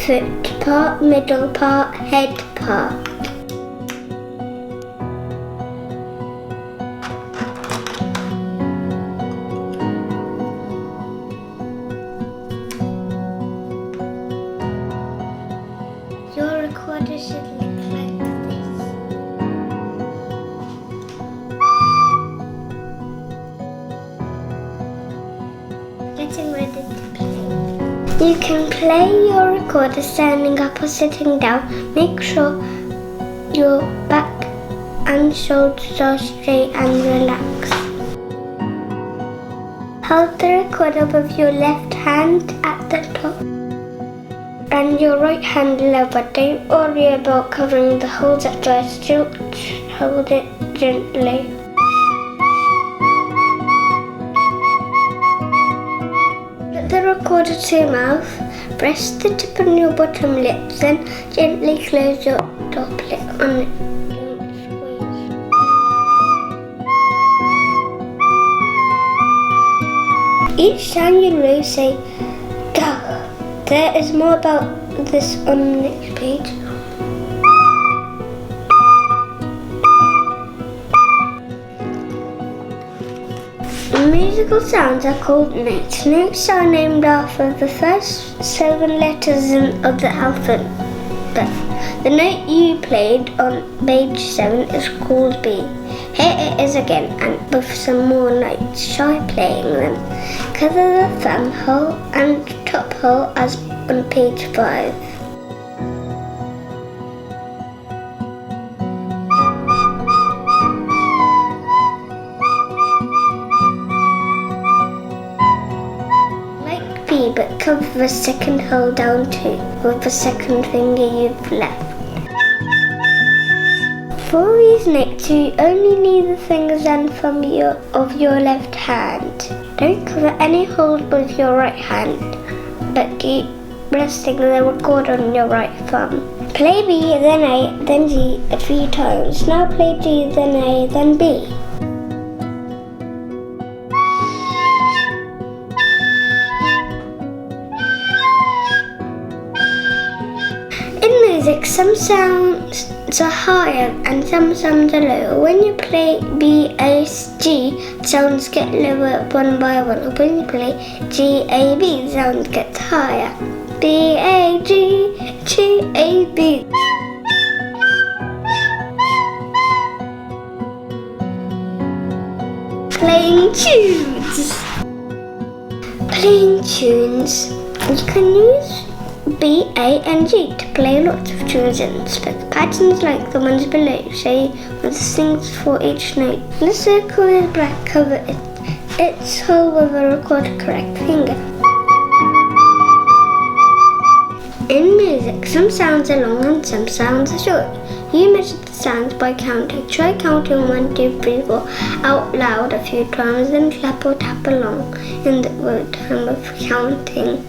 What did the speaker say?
foot part, middle part, head part. Your recorder should look like this. Getting ready to play. You can play your recorder standing up or sitting down. Make sure your back and shoulders are straight and relaxed. Hold the recorder with your left hand at the top and your right hand level. Don't worry about covering the holes at first. Just hold it gently. Put the recorder to your mouth. Press the tip on your bottom lip, then gently close your top lip on it. Don't squeeze. Each time you lose, say, "Go." There is more about this on the next page. Musical sounds are called notes. Notes are named after the first 7 letters of the alphabet. The note you played on page 7 is called B. Here it is again, and with some more notes. Try playing them. Cover the thumb hole and top hole as on page 5. Like B, but cover the second hole down too, with the second finger you've left. For these notes, you only need the fingers and thumb of your left hand. Don't cover any holes with your right hand, but keep resting the recorder on your right thumb. Play B, then A, then G a few times. Now play G, then A, then B. In music, some sounds are higher and some sounds are lower. When you play B, A, G, sounds get lower one by one. When you play G, A, B, sounds get higher. B, A, G, G, A, B. Playing tunes. Playing tunes. You can use B, A, and G to play lots of tunes and spec patterns like the ones below, say with strings for each note. The circle is black, cover its hole with a record correct finger. In music, some sounds are long and some sounds are short. You measure the sounds by counting. Try counting 1, 2, 3, 4 out loud a few times, then clap or tap along in the time of counting.